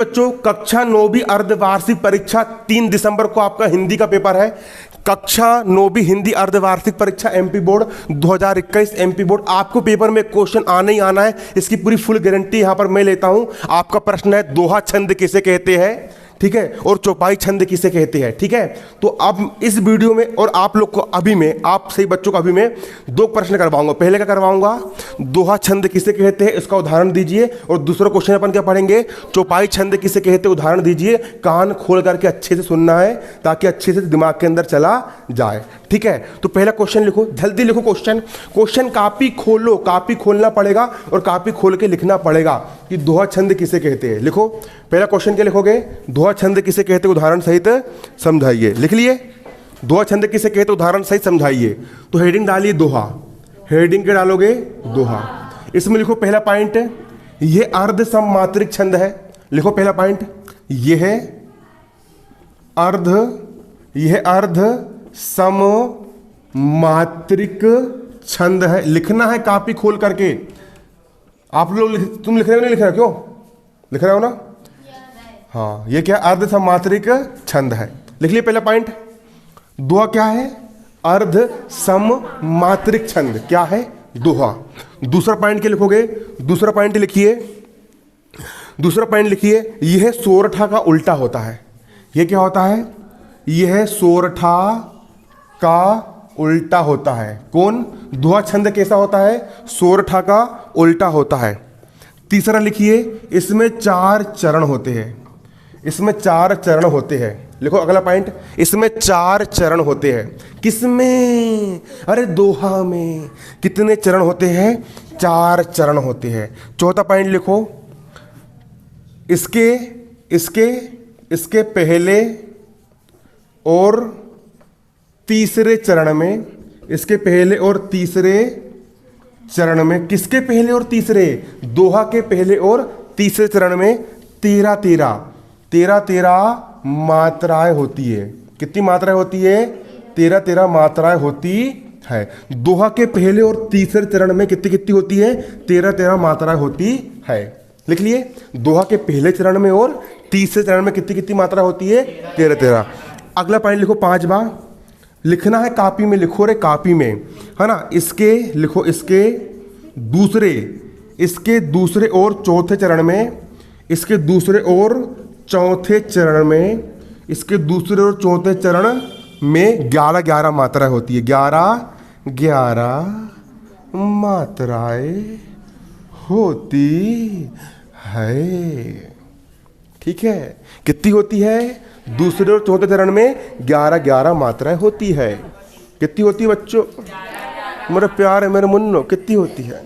बच्चों कक्षा 9वीं अर्धवार्षिक परीक्षा 3 दिसंबर को आपका हिंदी का पेपर है। कक्षा 9वीं हिंदी अर्धवार्षिक परीक्षा एमपी बोर्ड 2021 एमपी बोर्ड। आपको पेपर में क्वेश्चन आना ही आना है, इसकी पूरी फुल गारंटी यहां पर मैं लेता हूं। आपका प्रश्न है दोहा छंद किसे कहते हैं, ठीक है, और चौपाई छंद किसे कहते हैं, ठीक है। तो अब इस वीडियो में और आप लोग को अभी में, आप सही बच्चों को अभी में 2 प्रश्न करवाऊंगा। पहले क्या करवाऊंगा, दोहा छंद किसे कहते हैं इसका उदाहरण दीजिए, और दूसरा क्वेश्चन अपन क्या पढ़ेंगे, चौपाई छंद किसे कहते हैं उदाहरण दीजिए। कान खोल करके अच्छे से सुनना है ताकि अच्छे से दिमाग के अंदर चला जाए, ठीक है। तो पहला क्वेश्चन लिखो, जल्दी लिखो क्वेश्चन कापी खोलो, कापी खोलना पड़ेगा और कापी खोल के लिखना पड़ेगा कि दोहा छंद किसे कहते हैं। लिखो पहला क्वेश्चन क्या लिखोगे, दोहा छंद किसे कहते उदाहरण सहित समझाइए। लिख लिए, दोहा छंद किसे कहते उदाहरण सहित समझाइए। तो हेडिंग डालिए दोहा, हेडिंग के डालोगे दोहा। इसमें लिखो पहला पॉइंट, यह अर्ध सममात्रिक छंद है। लिखो पहला पॉइंट, यह अर्ध सममात्रिक छंद है। लिखना है कापी खोल करके। आप लोग तुम लिख रहे हो नहीं लिख रहे हो, क्यों लिख रहे हो ना, हाँ, ये क्या अर्ध सममात्रिक छंद है। लिख लिए पहला पॉइंट, दोहा क्या है, अर्ध सममात्रिक छंद क्या है, दोहा। दूसरा पॉइंट क्या लिखोगे, दूसरा पॉइंट लिखिए, दूसरा पॉइंट लिखिए, यह सोरठा का उल्टा होता है। यह क्या होता है, यह सोरठा का उल्टा होता है। कौन, दोहा छंद कैसा होता है, सोरठा का उल्टा होता है। तीसरा लिखिए, इसमें 4 चरण होते हैं, इसमें 4 चरण होते हैं। लिखो अगला पॉइंट, इसमें 4 चरण होते हैं। किसमें, अरे दोहा में। कितने चरण होते हैं, 4 चरण होते हैं। चौथा पॉइंट लिखो, इसके पहले और तीसरे चरण में, इसके पहले और तीसरे चरण में, किसके पहले और तीसरे, दोहा के पहले और तीसरे चरण में 13 मात्राएं होती है। कितनी मात्राएं होती है, 13 मात्राएं होती है। दोहा के पहले और तीसरे चरण में कितनी होती है, 13 मात्राएं होती है। लिख लिए, दोहा के पहले चरण में और तीसरे चरण में कितनी मात्रा होती है, 13। अगला पॉइंट लिखो 5वां, लिखना है कापी में, लिखो रे कापी में, है ना। इसके लिखो, इसके दूसरे और चौथे चरण में, इसके दूसरे और चौथे चरण में, इसके दूसरे और चौथे चरण में 11 मात्राएं होती है। 11 मात्राएं होती है, ठीक है। कितनी होती है, दूसरे और चौथे चरण में 11 मात्राएं होती है। कितनी होती है बच्चों, मेरे प्यार है, मेरे मुन्नो, कितनी होती है,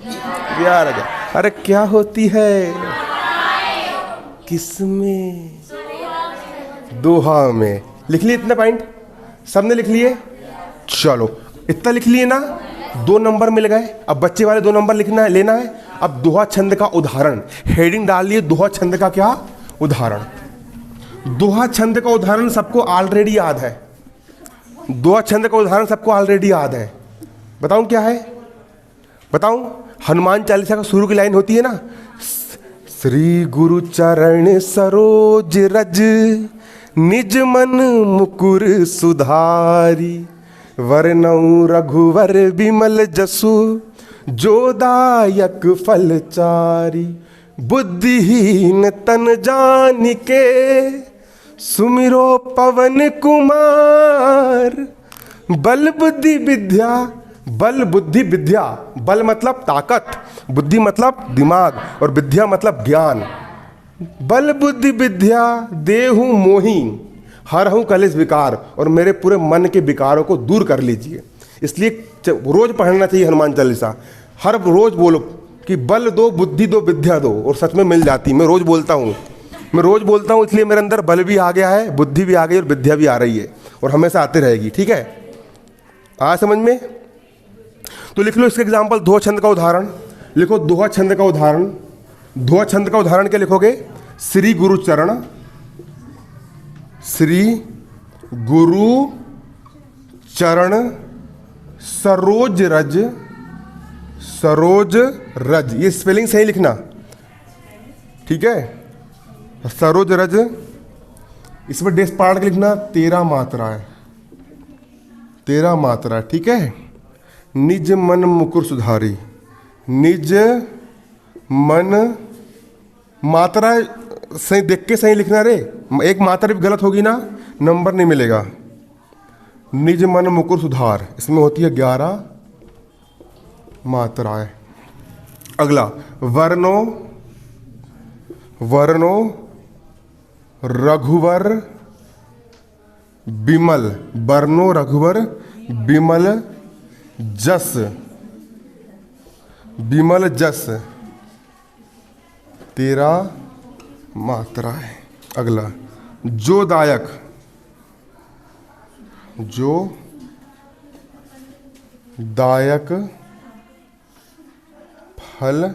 11। अरे क्या होती है, किसमें, दोहा में। लिख लिए इतने पॉइंट, सबने लिख लिए। चलो इतना लिख लिए ना, 2 नंबर मिल गए। अब बच्चे वाले 2 नंबर लिखना है, लेना है। अब दोहा छंद का उदाहरण, हेडिंग डाल लिए, दोहा छंद का क्या उदाहरण। दोहा छंद का उदाहरण सबको ऑलरेडी याद है, दोहा छंद का उदाहरण सबको ऑलरेडी याद है। बताऊं क्या है, बताऊं, हनुमान चालीसा का शुरू की लाइन होती है ना, श्री गुरु चरण सरोज रज, निज मन मुकुर सुधारी, वरनऊ रघुवर बिमल जसु, जोदायक फलचारी, बुद्धिहीन तन जानिके, सुमिरो पवन कुमार, बल बुद्धि विद्या, बल बुद्धि विद्या, बल मतलब ताकत, बुद्धि मतलब दिमाग, और विद्या मतलब ज्ञान। बल बुद्धि विद्या देहु मोही, हरहु कलेश विकार, और मेरे पूरे मन के विकारों को दूर कर लीजिए। इसलिए रोज पढ़ना चाहिए हनुमान चालीसा। हर रोज बोलो कि बल दो, बुद्धि दो, विद्या दो, और सच में मिल जाती। मैं रोज बोलता हूँ, इसलिए मेरे अंदर बल भी आ गया है, बुद्धि भी आ गई और विद्या भी आ रही है, और हमेशा आती रहेगी, ठीक है। आ समझ में, तो लिख लो इसके एग्जाम्पल, दोहा छंद का उदाहरण लिखो। दोहा छंद का उदाहरण, दोहा छंद का उदाहरण क्या लिखोगे, श्री गुरु चरण, श्री गुरु चरण सरोज रज, सरोज रज, ये स्पेलिंग सही लिखना, ठीक है। सरोज रज, इसमें डेस पाड़ के लिखना 13 मात्रा है, 13 मात्रा, ठीक है। निज मन मुकुर सुधारी, निज मन, मात्रा सही देख के सही लिखना रे, एक मात्रा भी गलत होगी ना नंबर नहीं मिलेगा। निज मन मुकुर सुधार, इसमें होती है 11 मात्राएं। अगला वर्णो, वर्णो रघुवर बिमल, वर्णो रघुवर बिमल जस, बिमल जस, 13 मात्रा है। अगला जो दायक, जो दायक फल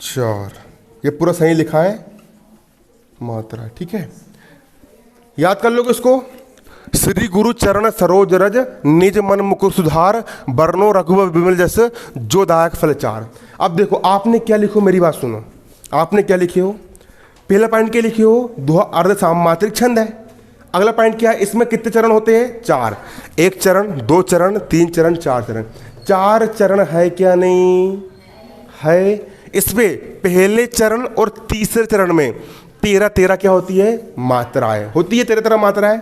चार, ये पूरा सही लिखा है मात्रा, ठीक है। याद कर लोगे इसको। श्री गुरु चरण सरोज रज, निज मन मुकुर सुधार, वर्णो रघुवर बिमल जस, जो दायक फल चार। अब देखो आपने क्या लिखो, मेरी बात सुनो, आपने क्या लिखे हो, पहला पॉइंट क्या लिखे हो, दोहा अर्ध सामात्रिक छंद है। अगला पॉइंट क्या है, इसमें कितने चरण होते हैं, 4, 1 चरण, 2 चरण, 3 चरण, 4 चरण, 4 चरण है क्या नहीं है। इसमें पहले चरण और तीसरे चरण में 13 क्या होती है, मात्राएं होती है, 13 मात्राएं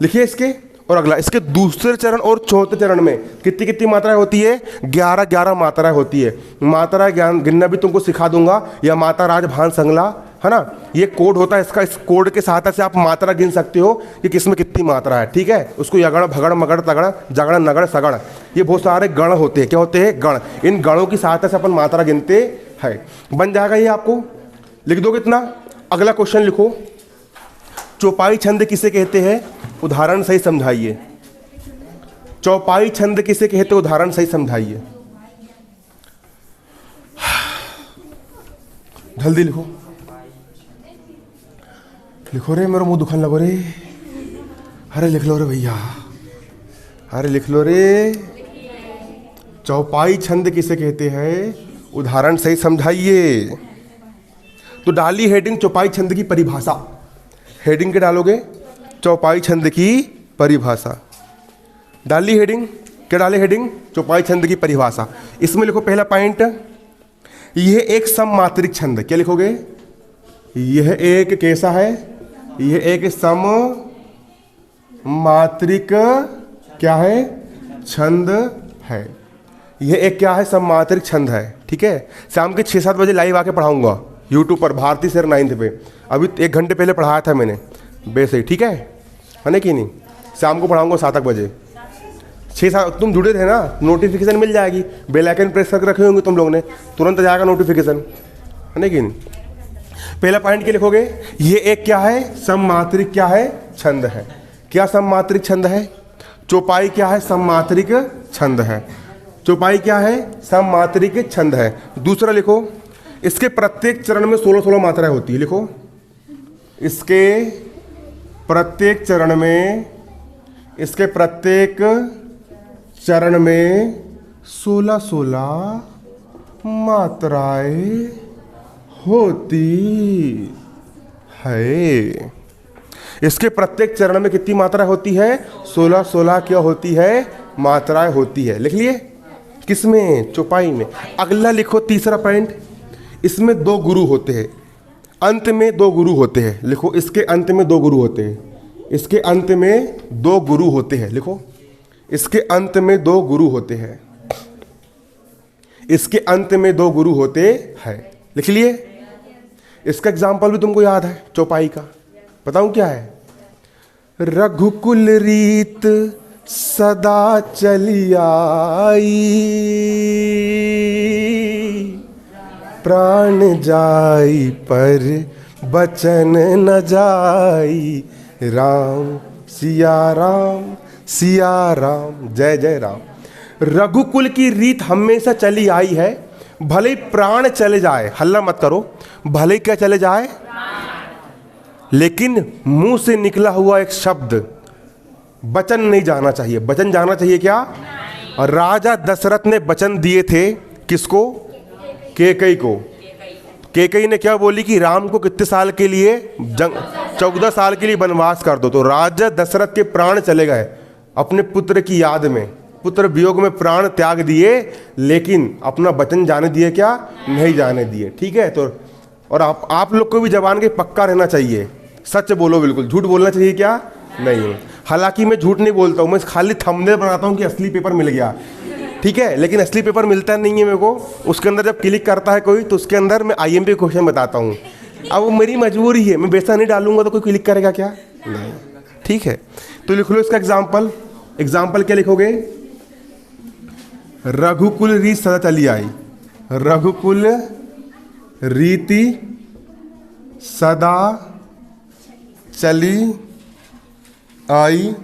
लिखिए इसके। और अगला इसके दूसरे चरण और चौथे चरण में कितनी कितनी मात्राएं होती है, 11 मात्राएं होती है। मात्रा ज्ञान गिनना भी तुमको सिखा दूंगा, या माता राज भान संगला, है ना, ये कोड होता है इसका, इस कोड के सहायता से आप मात्रा गिन सकते हो कि किसमें कितनी मात्रा है, ठीक है। उसको यगड़ भगड़ मगड़ तगड़ जगड़ नगड़ सगड़, ये बहुत सारे गण होते हैं, क्या होते हैं, गण। इन गणों की सहायता से अपन मात्रा गिनते हैं। बन जाएगा ये, आपको लिख दो कितना। अगला क्वेश्चन लिखो, चौपाई छंद किसे कहते हैं, उदाहरण सही समझाइए। चौपाई छंद किसे कहते, उदाहरण सही समझाइए, जल्दी लिखो, लिखो रे, मेरा मुंह दुखन लगो रे, अरे लिख लो रे भैया, अरे लिख लो रे। चौपाई छंद किसे कहते हैं, उदाहरण सही समझाइए। तो डाली हेडिंग चौपाई छंद की परिभाषा, हेडिंग के डालोगे चौपाई छंद की परिभाषा, डाली हेडिंग, क्या डाले हेडिंग, चौपाई छंद की परिभाषा। इसमें लिखो पहला पॉइंट, यह एक सममात्रिक छंद, क्या लिखोगे, यह एक कैसा है, यह एक सममात्रिक क्या है, छंद है। यह एक क्या है, सममात्रिक छंद है, ठीक है। शाम के 6-7 बजे लाइव आके पढ़ाऊंगा यूट्यूब पर, भारती सर 9th पे, अभी 1 घंटे पहले पढ़ाया था मैंने बेस ही, ठीक है ना कि नहीं। शाम को पढ़ाऊंगा 7 बजे, 6-7 तुम जुड़े थे ना, नोटिफिकेशन मिल जाएगी, बेल आइकन प्रेस करके रखे होंगे तुम लोग ने, तुरंत आ जाएगा नोटिफिकेशन, है ना कि नहीं। पहला पॉइंट क्या लिखोगे, ये एक क्या है, सममात्रिक क्या है, छंद है। क्या सममात्रिक छंद है, चौपाई क्या है, सममात्रिक छंद है। चौपाई क्या है, सममात्रिक छंद है। दूसरा लिखो, इसके प्रत्येक चरण में 16 मात्राएं होती है, लिखो इसके प्रत्येक चरण में, इसके प्रत्येक चरण में 16 मात्राएं होती है। इसके प्रत्येक चरण में कितनी मात्रा होती है, 16 क्या होती है, मात्राएं होती है। लिख लिए किसमें, चौपाई में। अगला लिखो तीसरा पॉइंट, इसमें 2 गुरु होते हैं, अंत में 2 गुरु होते हैं। लिखो इसके अंत में 2 गुरु होते हैं, इसके अंत में 2 गुरु होते हैं। लिखो इसके अंत में 2 गुरु होते हैं, इसके अंत में 2 गुरु होते हैं। लिख लिए। इसका एग्जाम्पल भी तुमको याद है चौपाई का, बताऊं क्या है, रघुकुल रीत सदा चली आई, प्राण जाई पर बचन न जाई, राम सिया राम सिया राम, जय जय राम। रघुकुल की रीत हमेशा चली आई है, भले ही प्राण चले जाए, हल्ला मत करो, भले ही क्या चले जाए, लेकिन मुंह से निकला हुआ एक शब्द वचन नहीं जाना चाहिए। वचन जाना चाहिए क्या, और राजा दशरथ ने वचन दिए थे किसको, कैकेयी को। कैकेयी ने क्या बोली कि राम को कितने साल के लिए 14 साल के लिए वनवास कर दो। तो राजा दशरथ के प्राण चले गए अपने पुत्र की याद में, पुत्र वियोग में प्राण त्याग दिए, लेकिन अपना वचन जाने दिए क्या? नहीं जाने दिए। ठीक है। तो और आप लोग को भी जबान के पक्का रहना चाहिए, सच बोलो, बिल्कुल झूठ बोलना चाहिए क्या? नहीं। हालांकि मैं झूठ नहीं बोलता हूँ, मैं खाली थंबनेल बनाता हूँ कि असली पेपर मिल गया, ठीक है, लेकिन असली पेपर मिलता नहीं है मेरे को। उसके अंदर जब क्लिक करता है कोई तो उसके अंदर मैं IMP क्वेश्चन बताता हूँ। अब वो मेरी मजबूरी है, मैं वैसा नहीं डालूंगा तो कोई क्लिक करेगा क्या? नहीं। ठीक है, तो लिख लो इसका एग्जाम्पल क्या लिखोगे? रघुकुल रीति सदा चली आई। रघुकुल रीति सदा चली आई।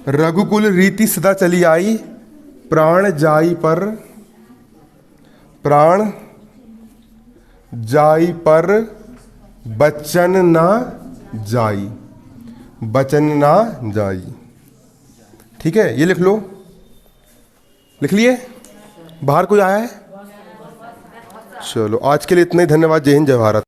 रघुकुल रीति सदा चली आई, प्राण जाई पर बचन ना जाई। बचन ना जाई। ठीक है, ये लिख लो। लिख लिए? बाहर कोई आया है? चलो आज के लिए इतना ही। धन्यवाद। जय हिंद, जय भारत।